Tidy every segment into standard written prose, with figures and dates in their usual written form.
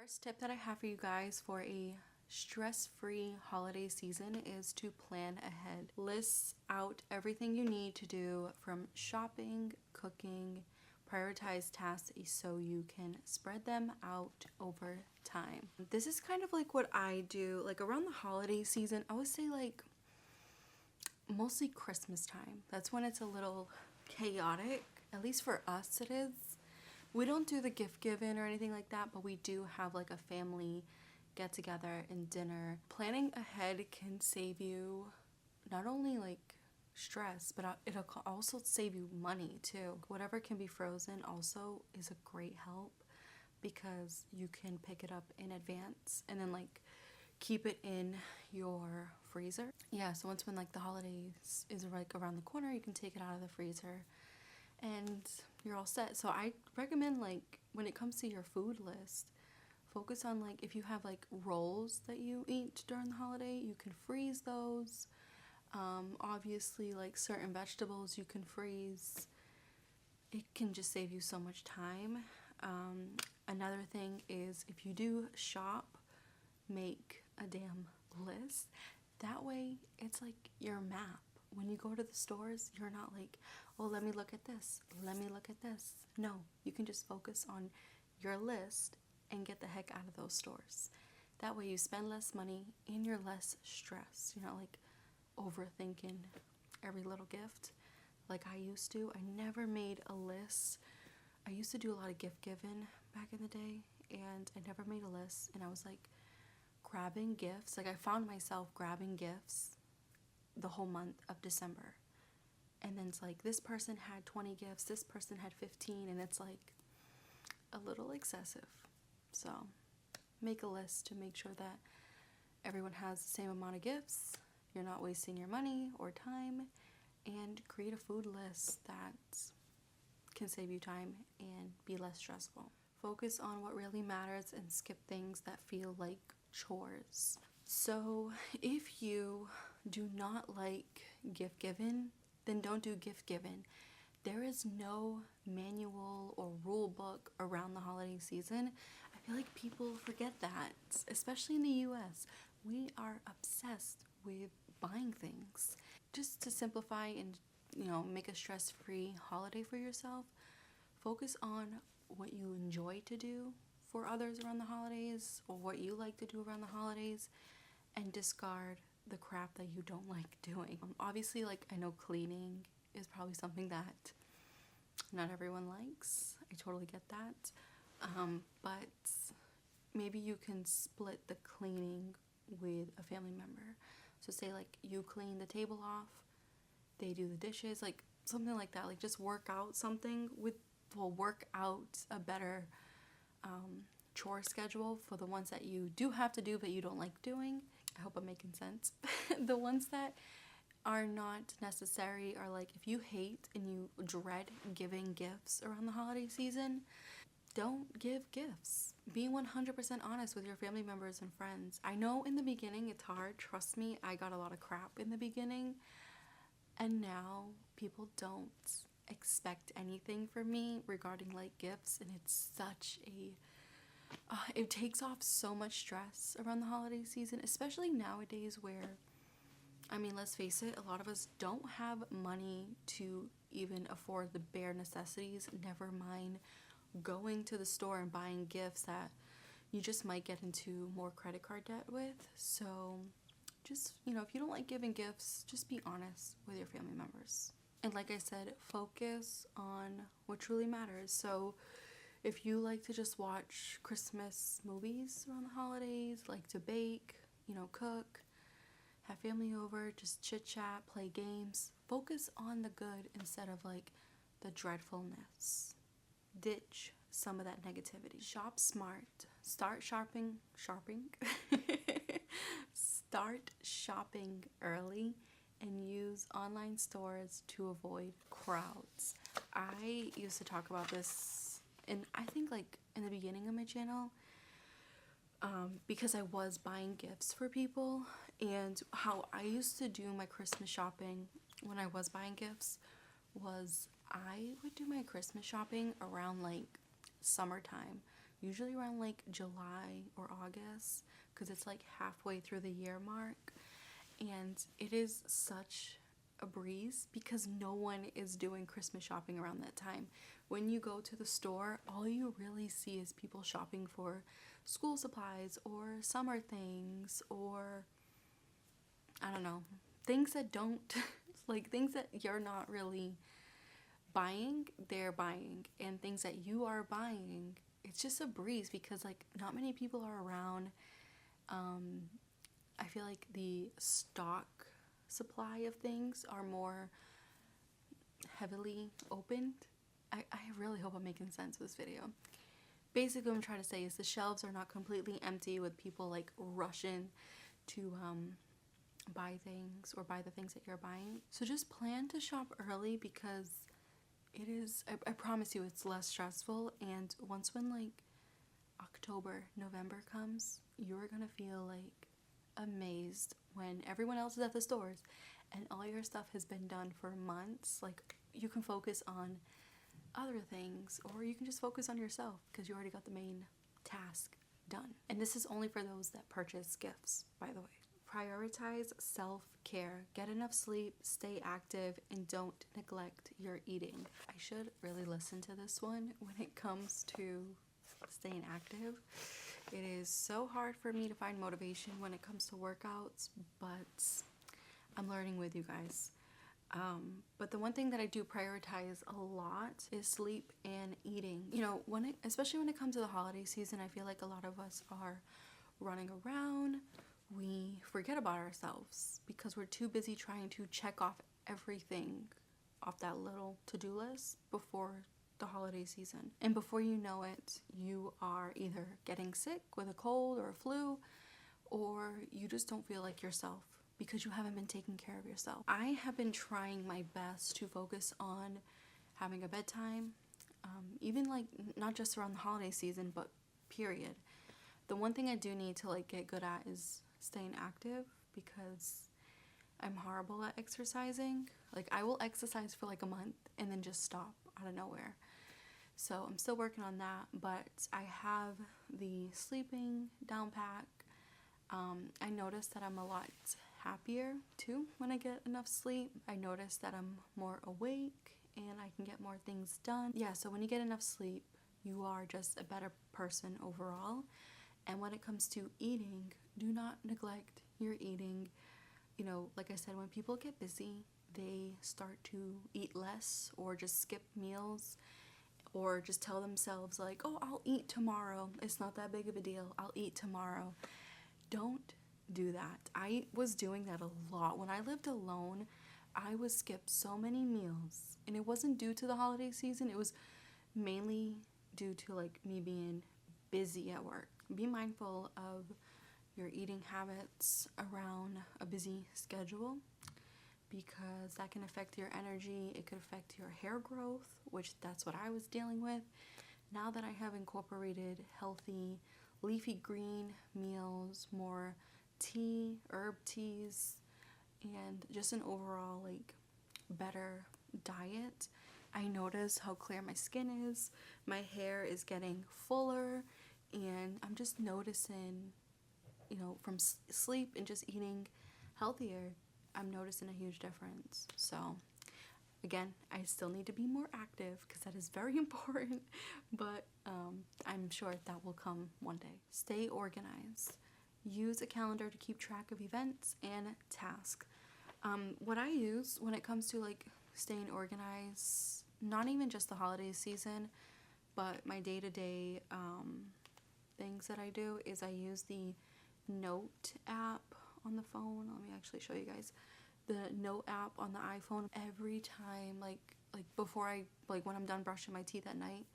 First tip that I have for you guys for a stress-free holiday season is to plan ahead. List out everything you need to do from shopping, cooking, prioritize tasks so you can spread them out over time. This is kind of like what I do like around the holiday season. I would say like mostly Christmas time. That's when it's a little chaotic, at least for us it is. We don't do the gift giving or anything like that, but we do have like a family get together and dinner. Planning ahead can save you not only like stress, but it'll also save you money too. Whatever can be frozen also is a great help because you can pick it up in advance and then like keep it in your freezer. Yeah, so once when like the holidays is like around the corner, you can take it out of the freezer and you're all set. So I recommend like when it comes to your food list, focus on like if you have like rolls that you eat during the holiday, you can freeze those. Obviously like certain vegetables you can freeze. It can just save you so much time. Another thing is if you do shop, make a damn list. That way it's like your map. When you go to the stores, you're not like, oh, let me look at this, let me look at this. No, you can just focus on your list and get the heck out of those stores. That way you spend less money and you're less stressed. You're not like overthinking every little gift like I used to. I never made a list. I used to do a lot of gift giving back in the day and I never made a list, and I was like grabbing gifts. Like I found myself grabbing gifts the whole month of December, and then it's like this person had 20 gifts, this person had 15, and it's like a little excessive. So make a list to make sure that everyone has the same amount of gifts, you're not wasting your money or time, and create a food list that can save you time and be less stressful. Focus on what really matters and skip things that feel like chores. So if you do not like gift giving, then don't do gift giving. There is no manual or rule book around the holiday season. I feel like people forget that, especially in the US. We are obsessed with buying things. Just to simplify and, make a stress-free holiday for yourself, focus on what you enjoy to do for others around the holidays or what you like to do around the holidays, and discard the crap that you don't like doing. Obviously, like I know cleaning is probably something that not everyone likes. I totally get that. But maybe you can split the cleaning with a family member. So say like you clean the table off, they do the dishes, like something like that. Like just work out something work out a better chore schedule for the ones that you do have to do but you don't like doing. I hope I'm making sense. The ones that are not necessary are like if you hate and you dread giving gifts around the holiday season, don't give gifts. Be 100% honest with your family members and friends. I know in the beginning it's hard. Trust me, I got a lot of crap in the beginning, and now people don't expect anything from me regarding like gifts, and it's such a it takes off so much stress around the holiday season, especially nowadays where, I mean, let's face it, a lot of us don't have money to even afford the bare necessities, never mind going to the store and buying gifts that you just might get into more credit card debt with. So just, if you don't like giving gifts, just be honest with your family members. And like I said, focus on what truly matters. So if you like to just watch Christmas movies around the holidays, like to bake, cook, have family over, just chit chat, play games, focus on the good instead of like the dreadfulness. Ditch some of that negativity. Shop smart. Start shopping. Start shopping early and use online stores to avoid crowds. I used to talk about this, and I think like in the beginning of my channel, because I was buying gifts for people, and how I used to do my Christmas shopping when I was buying gifts was I would do my Christmas shopping around like summertime, usually around like July or August, because it's like halfway through the year mark. And it is such a breeze because no one is doing Christmas shopping around that time. When you go to the store, all you really see is people shopping for school supplies or summer things, or I don't know, things that don't like things that you're not really buying, they're buying. And things that you are buying, it's just a breeze because like not many people are around. I feel like the stock supply of things are more heavily opened. I really hope I'm making sense with this video. Basically what I'm trying to say is the shelves are not completely empty with people like rushing to buy things or buy the things that you're buying. So just plan to shop early because it is, I promise you, it's less stressful. And once when like October, November comes, you're gonna feel like amazed when everyone else is at the stores and all your stuff has been done for months. Like you can focus on other things, or you can just focus on yourself because you already got the main task done. And this is only for those that purchase gifts, by the way. Prioritize self-care. Get enough sleep, stay active, and don't neglect your eating. I should really listen to this one when it comes to staying active. It is so hard for me to find motivation when it comes to workouts, but I'm learning with you guys. But the one thing that I do prioritize a lot is sleep and eating. You know, especially when it comes to the holiday season, I feel like a lot of us are running around. We forget about ourselves because we're too busy trying to check off everything off that little to-do list before the holiday season. And before you know it, you are either getting sick with a cold or a flu, or you just don't feel like yourself because you haven't been taking care of yourself. I have been trying my best to focus on having a bedtime, even like not just around the holiday season, but period. The one thing I do need to like get good at is staying active because I'm horrible at exercising. Like I will exercise for like a month and then just stop out of nowhere. So I'm still working on that, but I have the sleeping down pack. I notice that I'm a lot happier too when I get enough sleep. I notice that I'm more awake and I can get more things done. Yeah, so when you get enough sleep, you are just a better person overall. And when it comes to eating, do not neglect your eating. You know, like I said, when people get busy, they start to eat less or just skip meals or just tell themselves like, oh, I'll eat tomorrow. It's not that big of a deal. I'll eat tomorrow. Don't do that. I was doing that a lot. When I lived alone, I would skip so many meals. And it wasn't due to the holiday season. It was mainly due to like me being busy at work. Be mindful of your eating habits around a busy schedule because that can affect your energy. It could affect your hair growth, which that's what I was dealing with. Now that I have incorporated healthy leafy green meals, more tea, herb teas, and just an overall like better diet, I notice how clear my skin is. My hair is getting fuller, and I'm just noticing, you know, from sleep and just eating healthier, I'm noticing a huge difference. So again, I still need to be more active because that is very important, but I'm sure that will come one day. Stay organized. Use a calendar to keep track of events and tasks. What I use when it comes to like staying organized, not even just the holiday season, but my day-to-day things that I do is I use the Note app on the phone. Let me actually show you guys. The Note app on the iPhone. Every time, like before I, like when I'm done brushing my teeth at night,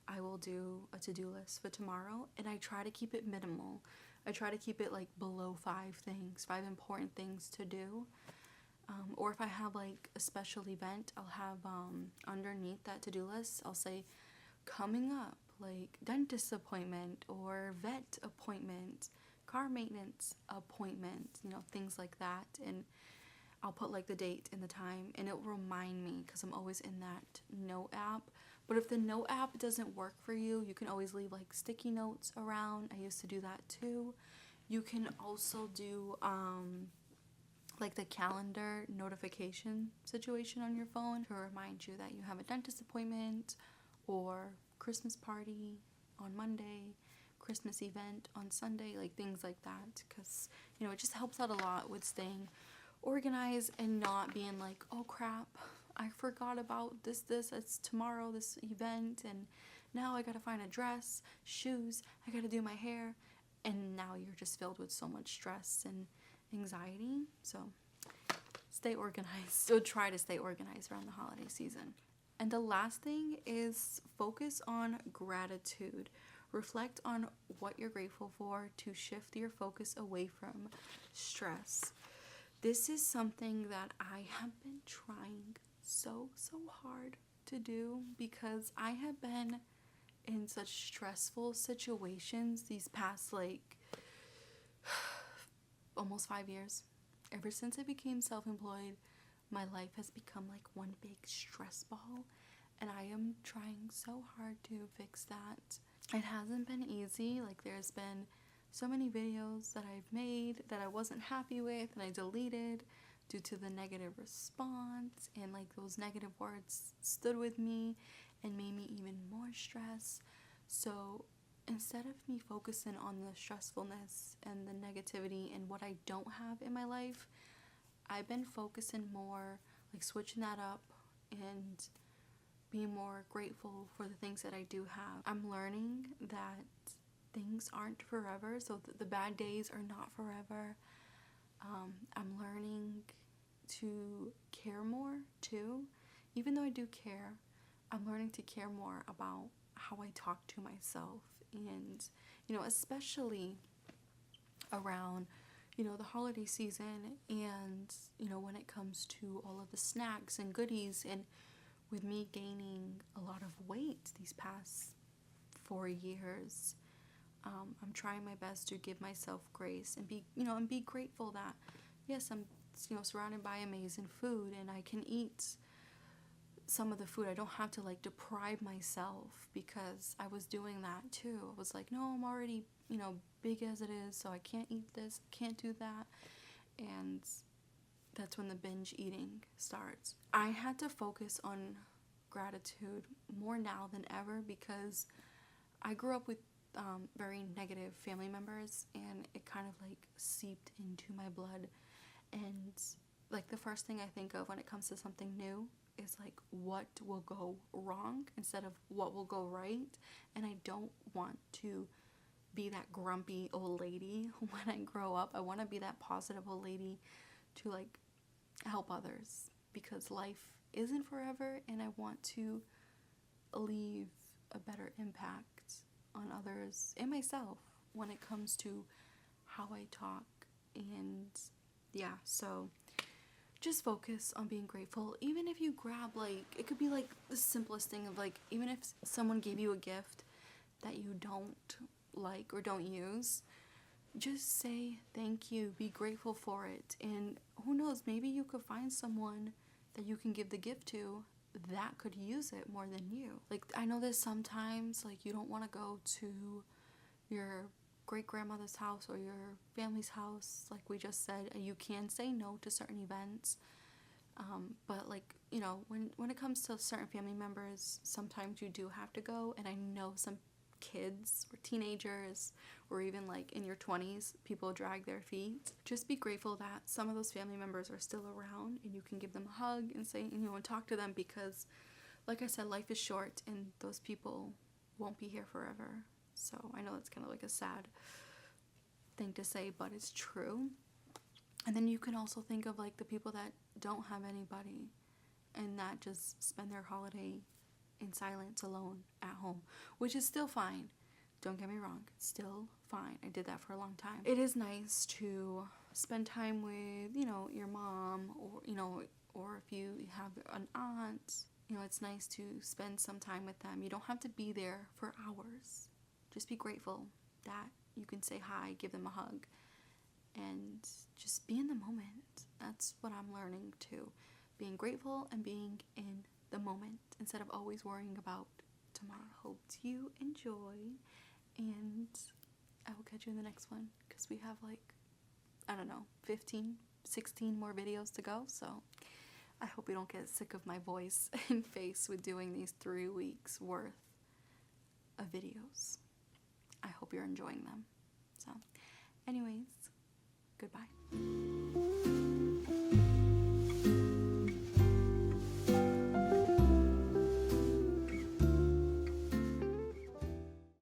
I will do a to-do list for tomorrow, and I try to keep it minimal. I try to keep it like below 5 important things to do. Or if I have like a special event, I'll have underneath that to-do list, I'll say coming up, like dentist appointment or vet appointment, car maintenance appointment, you know, things like that. And I'll put like the date and the time, and it will remind me because I'm always in that Note app. But if the note app doesn't work for you, you can always leave like sticky notes around. I used to do that too. You can also do like the calendar notification situation on your phone to remind you that you have a dentist appointment or Christmas party on Monday, Christmas event on Sunday, like things like that, because you know, it just helps out a lot with staying organized and not being like, oh crap, I forgot about this, it's tomorrow, this event, and now I gotta find a dress, shoes, I gotta do my hair, and now you're just filled with so much stress and anxiety. So stay organized. So try to stay organized around the holiday season. And the last thing is focus on gratitude. Reflect on what you're grateful for to shift your focus away from stress. This is something that I have been trying so hard to do, because I have been in such stressful situations these past like almost 5 years. Ever since I became self-employed, my life has become like one big stress ball, and I am trying so hard to fix that. It hasn't been easy. Like, there's been so many videos that I've made that I wasn't happy with and I deleted due to the negative response, and like those negative words stood with me and made me even more stressed. So instead of me focusing on the stressfulness and the negativity and what I don't have in my life, I've been focusing more, like switching that up and being more grateful for the things that I do have. I'm learning that things aren't forever, so the bad days are not forever. I'm learning to care more too. Even though I do care, I'm learning to care more about how I talk to myself, and you know, especially around, you know, the holiday season, and you know, when it comes to all of the snacks and goodies, and with me gaining a lot of weight these past 4 years, I'm trying my best to give myself grace and be grateful that yes, I'm, you know, surrounded by amazing food and I can eat some of the food. I don't have to like deprive myself, because I was doing that too. I was like, no, I'm already, you know, big as it is, so I can't eat this, can't do that. And that's when the binge eating starts. I had to focus on gratitude more now than ever, because I grew up with very negative family members, and it kind of like seeped into my blood. And like the first thing I think of when it comes to something new is like what will go wrong instead of what will go right. And I don't want to be that grumpy old lady when I grow up. I want to be that positive old lady to like help others, because life isn't forever, and I want to leave a better impact on others and myself when it comes to how I talk. And yeah, so just focus on being grateful. Even if you grab, like, it could be like the simplest thing of like, even if someone gave you a gift that you don't like or don't use, just say thank you, be grateful for it. And who knows, maybe you could find someone that you can give the gift to that could use it more than you. Like, I know that sometimes like you don't want to go to your great grandmother's house or your family's house, like we just said, and you can say no to certain events, but like, you know, when it comes to certain family members, sometimes you do have to go. And I know some kids or teenagers or even like in your 20s, people drag their feet. Just be grateful that some of those family members are still around and you can give them a hug and say, you know, and talk to them, because like I said, life is short and those people won't be here forever. So I know it's kind of like a sad thing to say, but it's true. And then you can also think of like the people that don't have anybody and that just spend their holiday in silence alone at home, which is still fine. Don't get me wrong, it's still fine. I did that for a long time. It is nice to spend time with, you know, your mom, or, you know, or if you have an aunt, you know, it's nice to spend some time with them. You don't have to be there for hours. Just be grateful that you can say hi, give them a hug, and just be in the moment. That's what I'm learning too. Being grateful and being in the moment instead of always worrying about tomorrow. Hope you enjoy, and I will catch you in the next one because we have like, I don't know, 15, 16 more videos to go. So I hope you don't get sick of my voice and face with doing these 3 weeks worth of videos. I hope you're enjoying them. So anyways, goodbye.